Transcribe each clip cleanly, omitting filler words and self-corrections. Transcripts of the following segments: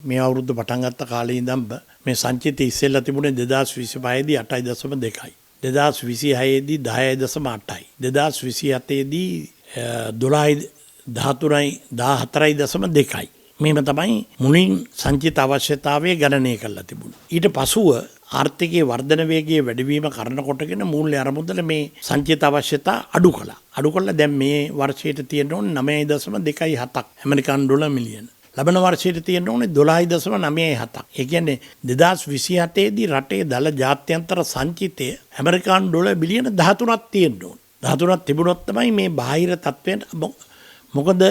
මේ අවුරුද්ද පටන් ගත්ත කාලේ ඉඳන් මේ සංචිතය ඉස්සෙල්ලා තිබුණේ 2025 දී 8.2යි. 2026 දී 10.8යි. 2027 දී 12 14.2යි. මේම තමයි මුලින් සංචිත අවශ්‍යතාවය ගණනය කරලා තිබුණේ. ඊට පසුව ආර්ථිකයේ වර්ධන වේගයේ වැඩිවීම කරන කොටගෙන මූල්‍ය අරමුදල මේ සංචිත අවශ්‍යතා අඩු කළා. අඩු කළා දැන් මේ වර්ෂයට තියෙන්න ඕනේ 9.27ක් ඇමරිකන් ඩොලර් මිලියන. ලබන වර්ෂයට තියෙන්න ඕනේ 12.97ක්. ඒ කියන්නේ 2027 දී රටේ දල ජාත්‍යන්තර සංචිතය ඇමරිකන් ඩොලර් බිලියන 13ක් තියෙන්න ඕනේ. 13ක් තිබුණොත් තමයි මේ බාහිර තත්ත්වයට මොකද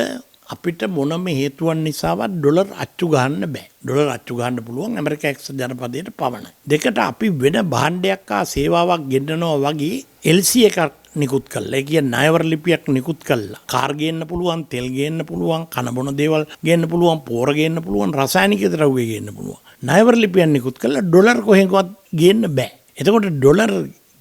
අපිට මොනම හේතුවක් නිසාවත් ඩොලර් අච්චු ගන්න බෑ. ඩොලර් අච්චු ගන්න පුළුවන් ඇමරිකා එක්සත් ජනපදයට පමණයි. දෙකට අපි වෙන භාණ්ඩයක් හා සේවාවක් ගෙන්නනවා වගේ LC එකක් නිකුත් කළා. ඒ කියන්නේ ණයවර ලිපියක් නිකුත් කළා. කාර් ගේන්න පුළුවන්, තෙල් ගේන්න පුළුවන්, කන බොන දේවල් ගේන්න පුළුවන්, පෝර ගේන්න පුළුවන්, රසායනික ද්‍රව්‍ය ගේන්න පුළුවන්. ණයවර ලිපියක් නිකුත් කළා ඩොලර් කොහෙන්වත් ගේන්න බෑ. එතකොට ඩොලර්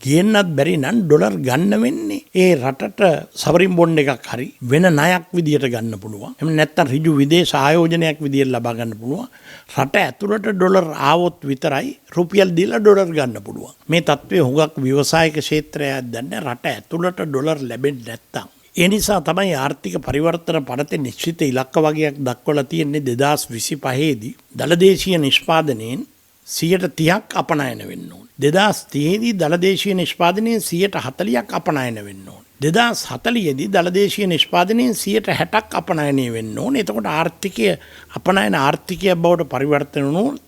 ගේන්නත් බැරි නම් ඩොලර් ගන්න වෙන්නේ ඒ රටට සවරින් බොන්ඩ් එකක් හරි වෙන ණයක් විදියට ගන්න පුළුවන්. එහෙම නැත්නම් ඍජු විදේශ ආයෝජනයක් විදියට ලබා ගන්න පුළුවන්. රට ඇතුළට ඩොලර් ආවොත් විතරයි රුපියල් දීලා ඩොලර් ගන්න පුළුවන්. මේ තත්ත්වය හුඟක් ව්‍යවසායික ක්ෂේත්‍රයක් දැන්නේ රට ඇතුළට ඩොලර් ලැබෙන්නේ නැත්තම්. ඒ නිසා තමයි ආර්ථික පරිවර්තන පනතේ නිශ්චිත ඉලක්ක වගේක් දක්වලා තියෙන්නේ 2025 දී දලදේශීය නිෂ්පාදනයෙන් 30%ක් අපනයන වෙන්න ඕනේ. 2030 දී දලදේශීය නිෂ්පාදනයෙන් 40%ක් අපනයන වෙන්න ඕනේ. 2040 දී දලදේශීය නිෂ්පාදනයෙන් 60%ක් අපනයනය වෙන්න ඕනේ. එතකොට ආර්ථිකය අපනයන ආර්ථිකය බවට පරිවර්තන වුණොත්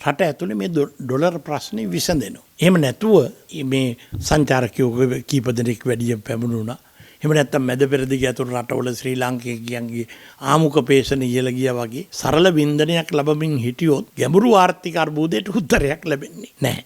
රට ඇතුලේ මේ ඩොලර් ප්‍රශ්නේ විසඳෙනවා. එහෙම නැතුව මේ සංචාරකයෝ කීප දෙනෙක් වැඩියෙන් පැමුණුණා. එහෙම නැත්නම් මැද පෙරදිග ඇතුළු රටවල ශ්‍රී ලාංකිකයන්ගේ ආමුඛ පේෂණ ඉහළ ගියා වගේ සරල වින්දනයක් ලැබමින් හිටියොත් ගැඹුරු ආර්ථික අර්බුදයට උත්තරයක් ලැබෙන්නේ නැහැ.